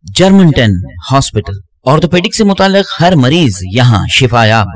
German 10 hospital, orthopaedic से मुताल्लिक हर मरीज यहाँ शिफायाब।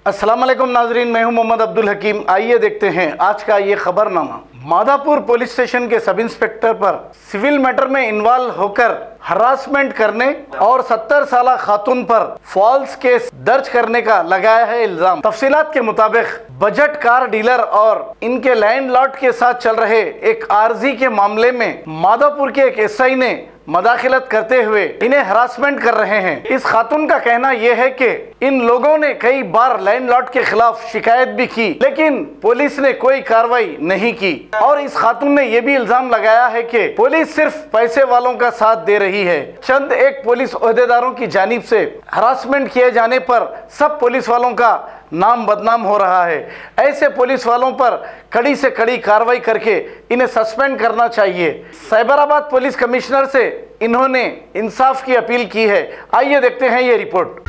अस्सलाम वालेकुम नाजरीन, मैं हूं मोहम्मद अब्दुल हकीम। आइए देखते हैं आज का ये खबरनामा। माधापुर पुलिस स्टेशन के सब इंस्पेक्टर पर सिविल मैटर में इन्वॉल्व होकर हरासमेंट करने और 70 साल खातून पर फॉल्स केस दर्ज करने का लगाया है इल्जाम। तफसीलात के मुताबिक बजट कार डीलर और इनके लैंडलॉर्ड के साथ चल रहे एक आर्जी के मामले में माधापुर के एक एसआई ने मदाखिलत करते हुए इन्हें हरासमेंट कर रहे हैं। इस खातून का कहना यह है कि इन लोगों ने कई बार लैंडलॉर्ड के खिलाफ शिकायत भी की, लेकिन पुलिस ने कोई कार्रवाई नहीं की। और इस खातून ने यह भी इल्जाम लगाया है कि पुलिस सिर्फ पैसे वालों का साथ दे रही है। चंद एक पुलिस ओहदेदारों की जानिब से हरासमेंट किए जाने पर सब पुलिस वालों का नाम बदनाम हो रहा है। ऐसे पुलिस वालों पर कड़ी से कड़ी कार्रवाई करके इन्हें सस्पेंड करना चाहिए। साइबराबाद पुलिस कमिश्नर से इन्होंने इंसाफ की अपील की है। आइए देखते हैं ये रिपोर्ट।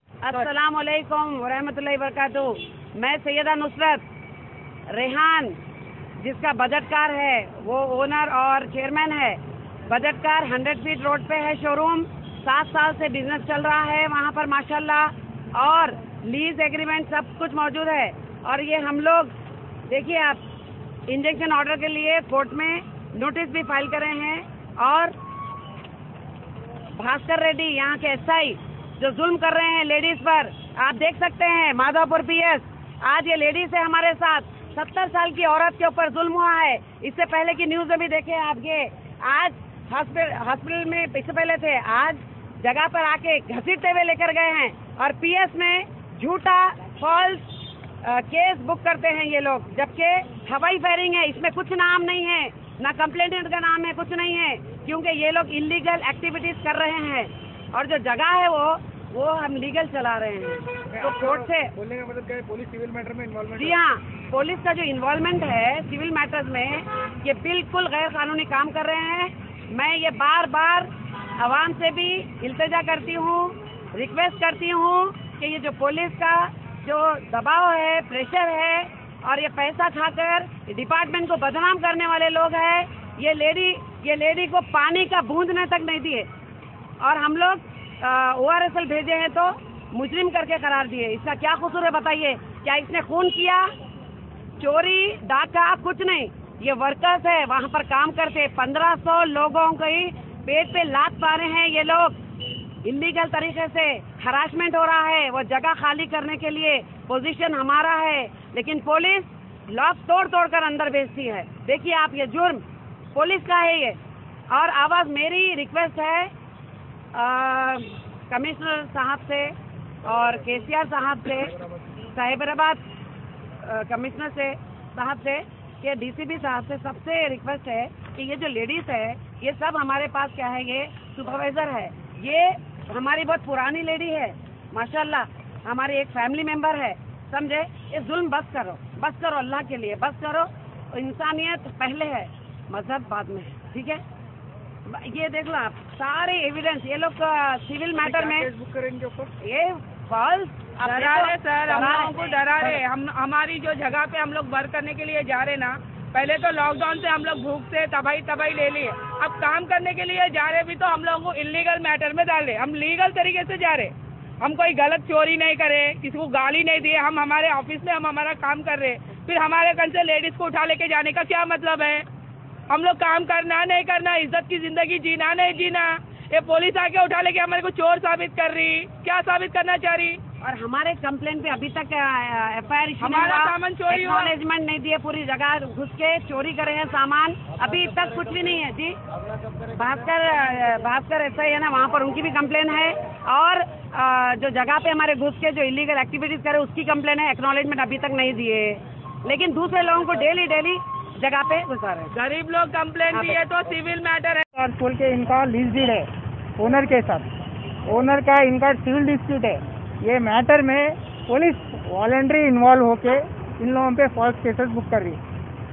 अस्सलाम वालेकुम वरहमतुल्लाहि वबरकातुहू। मैं सैयदा नुसरत रेहान, जिसका बजट कार है, वो ओनर और चेयरमैन है। बजट कार 100 फीट रोड पे है शोरूम। 7 साल से बिजनेस चल रहा है वहाँ पर माशाल्लाह, और लीज एग्रीमेंट सब कुछ मौजूद है। और ये हम लोग देखिए, आप इंजेक्शन ऑर्डर के लिए कोर्ट में नोटिस भी फाइल करे हैं। और भास्कर रेड्डी यहाँ के एसआई जो जुल्म कर रहे हैं लेडीज पर, आप देख सकते हैं। माधवपुर पीएस, आज ये लेडीज है हमारे साथ। 70 साल की औरत के ऊपर जुल्म हुआ है। इससे पहले की न्यूज में भी देखे आप ये। आज हॉस्पिटल में इससे पहले थे, आज जगह पर आके घसीटते हुए लेकर गए हैं। और पीएस में झूठा फॉल्स केस बुक करते हैं ये लोग, जबकि हवाई फायरिंग है, इसमें कुछ नाम नहीं है, ना कंप्लेंटेंट का नाम है, कुछ नहीं है, क्योंकि ये लोग इलीगल एक्टिविटीज कर रहे हैं। और जो जगह है वो हम लीगल चला रहे हैं। तो कोर्ट से बोलने का मतलब क्या है? पुलिस सिविल मैटर में इन्वॉल्वमेंट? जी हाँ, पुलिस का जो इन्वॉल्वमेंट है सिविल मैटर्स में, ये बिल्कुल गैर कानूनी काम कर रहे हैं। मैं ये बार बार आवाम से भी इल्तिजा करती हूँ, रिक्वेस्ट करती हूँ कि ये जो पुलिस का जो दबाव है, प्रेशर है, और ये पैसा खाकर डिपार्टमेंट को बदनाम करने वाले लोग हैं। ये लेडी को पानी का बूंदने तक नहीं दिए, और हम लोग ORSL भेजे हैं तो मुजरिम करके करार दिए। इसका क्या कसूर है बताइए? क्या इसने खून किया, चोरी, डाका? कुछ नहीं। ये वर्कर्स है, वहाँ पर काम करते। 1500 लोगों को ही पेट पे लात पा रहे हैं ये लोग। इलीगल तरीके से हरासमेंट हो रहा है। वो जगह खाली करने के लिए पोजीशन हमारा है, लेकिन पुलिस लॉक तोड़ कर अंदर भेजती है। देखिए आप, ये जुर्म पुलिस का है ये। और आवाज मेरी रिक्वेस्ट है कमिश्नर साहब से और केसीआर साहब से, साइबराबाद कमिश्नर से साहब से, कि डीसीपी साहब से, सबसे रिक्वेस्ट है कि ये जो लेडीज है, ये सब हमारे पास क्या है, ये सुपरवाइजर है। ये हमारी बहुत पुरानी लेडी है माशाल्लाह, हमारी एक फैमिली मेंबर है, समझे? ये जुल्म बस करो अल्लाह के लिए, बस करो। इंसानियत पहले है, मजहब बाद में, ठीक है? ये देख लो आप, सारे एविडेंस ये लोग सिविल मैटर में बुक करें इनके ऊपर। ये फॉल्स डरा रहे सर, हम लोगों को डरा रहे। हम हमारी जो जगह पे हम लोग वर्क करने के लिए जा रहे ना, पहले तो लॉकडाउन से हम लोग भूख से तबाही ले लिए। अब काम करने के लिए जा रहे भी तो हम लोगों को इलीगल मैटर में डाल रहे। हम लीगल तरीके से जा रहे, हम कोई गलत चोरी नहीं करे, किसी को गाली नहीं दिए। हम हमारे ऑफिस में हम हमारा काम कर रहे, फिर हमारे कल से लेडीज को उठा लेके जाने का क्या मतलब है? हम लोग काम करना नहीं करना, इज्जत की जिंदगी जीना नहीं जीना। ये पुलिस आके उठा लेके हमारे को चोर साबित कर रही, क्या साबित करना चाह रही? और हमारे कंप्लेंट पे अभी तक FIR हमारा सामान चोरी हुआ, एक्नॉलेजमेंट नहीं दिए, पूरी जगह घुस के चोरी करे हैं सामान, अभी तक कुछ भी नहीं है जी। भास्कर ऐसा ही है ना, वहाँ पर उनकी भी कंप्लेन है, और जो जगह पे हमारे घुस के जो इलीगल एक्टिविटीज करे उसकी कंप्लेन है, एक्नॉलेजमेंट अभी तक नहीं दिए, लेकिन दूसरे लोगों को डेली जगह पे घुसा रहे। गरीब लोग कंप्लेन दिए तो सिविल मैटर है। खोल के इनका लीज डीड है ओनर के साथ, ओनर का इनका सिविल डिस्प्यूट है। ये मैटर में पुलिस वॉलंटरी इन्वॉल्व होके इन लोगों पे फॉल्स केसेस बुक कर रही है।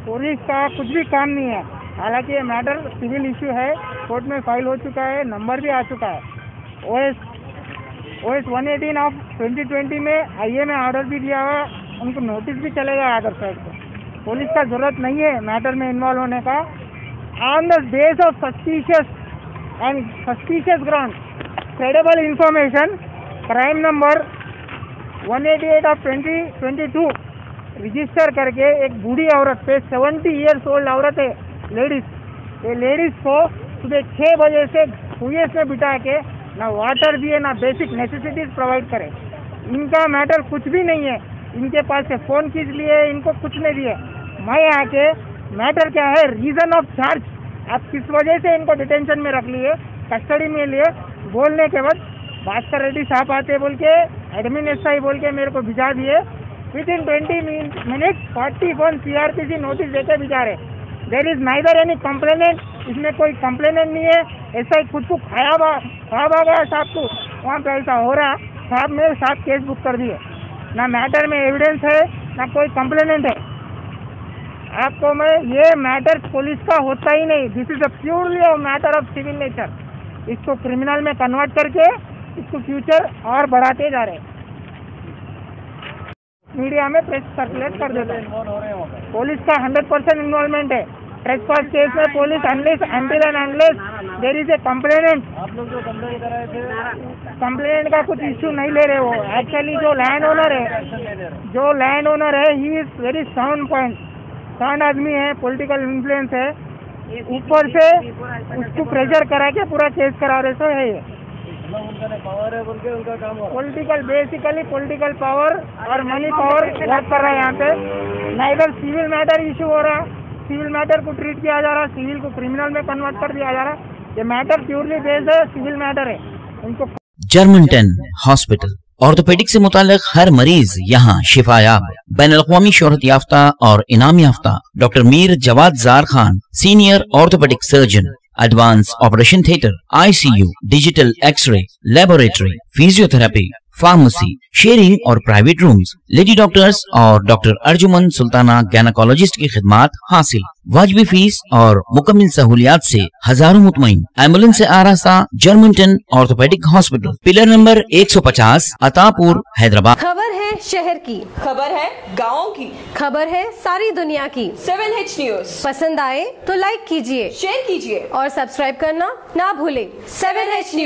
पुलिस का कुछ भी काम नहीं है, हालांकि ये मैटर सिविल इशू है, कोर्ट में फाइल हो चुका है, नंबर भी आ चुका है। OS 118 ऑफ 2020 में IA में ऑर्डर भी दिया हुआ, उनको नोटिस भी चलेगा अदर साइड को। पुलिस का जरूरत नहीं है मैटर में इन्वॉल्व होने का। On the base of suspicious ground, credible information, crime number 188 of 2022 register करके एक बूढ़ी औरत पे 70 ईयर्स ओल्ड औरत है, लेडीज, ये लेडीज को सुबह 6 बजे से कुएं में बिठा के ना वाटर दिए ना बेसिक नेसेसिटीज प्रोवाइड करे। इनका मैटर कुछ भी नहीं है, इनके पास से फ़ोन खींच लिए, इनको कुछ नहीं दिए। मैं आके मैटर क्या है, रीज़न ऑफ चार्ज, आप किस वजह से इनको डिटेंशन में रख लिए, कस्टडी में लिए, बोलने के बाद भास्कर रेड्डी साहब आते बोल के एडमिन SI बोल के मेरे को भिजा दिए। With in 20 minutes 41 CRPC notice देके भिजा रहे। There is neither any complainant, इसमें कोई कंप्लेनेंट नहीं है। SI खुद को खाया गया साहब को, वहाँ पे ऐसा हो रहा, साहब मेरे साथ केस बुक कर दिए, ना मैटर में एविडेंस है ना कोई कंप्लेनेंट है। आपको मैं, ये मैटर पुलिस का होता ही नहीं, this is a purely a matter of civil nature. इसको क्रिमिनल में कन्वर्ट करके इसको फ्यूचर और बढ़ाते जा रहे हैं, मीडिया में प्रेस सर्कुलेट कर देते हैं। पुलिस का 100% इन्वॉल्वमेंट है। ट्रेसपास केस में police unless there is a complainant, आप लोग जो कंप्लेंट कर रहे थे, कंप्लेनेंट का कुछ इश्यू नहीं ले रहे हो। एक्चुअली जो लैंड ओनर है ही इज वेरी साउंड आदमी है, पॉलिटिकल इन्फ्लुएंस है, ऊपर से उसको प्रेशर करा के पूरा केस करा रहे सो है। ये पावर है बोल के उनका काम हो, बेसिकली पॉलिटिकल पावर और मनी पावर वर्क कर रहा है यहाँ पे। ना इधर सिविल मैटर इशू हो रहा, सिविल मैटर को ट्रीट किया जा रहा, सिविल को क्रिमिनल में कन्वर्ट कर दिया जा रहा। ये मैटर प्योरली बेस्ड है, सिविल मैटर है। उनको जर्मनटन हॉस्पिटल, ऑर्थोपेडिक से मुताल्लिक हर मरीज यहाँ शिफायाब। बैनुल-अक़वामी शोहरत याफ्ता और इनाम याफ्ता doctor Mir Jawad Jar Khan, senior orthopedic surgeon, advance operation theatre, ICU, digital x-ray, laboratory, physiotherapy, pharmacy, sharing और प्राइवेट रूम्स, लेडी डॉक्टर्स और डॉक्टर अर्जुमन सुल्ताना गैनाकोलॉजिस्ट की खिदमात हासिल। वाजिबी फीस और मुकम्मल सहूलियात से हजारों मुतमईन। एम्बुलेंस से आरास्ता Germanton orthopedic hospital, pillar number 150, Attapur, Hyderabad. खबर है शहर की, खबर है गाँव की, खबर है सारी दुनिया की। 7H न्यूज पसंद आए तो लाइक कीजिए, शेयर कीजिए और सब्सक्राइब करना ना भूले। 7H news.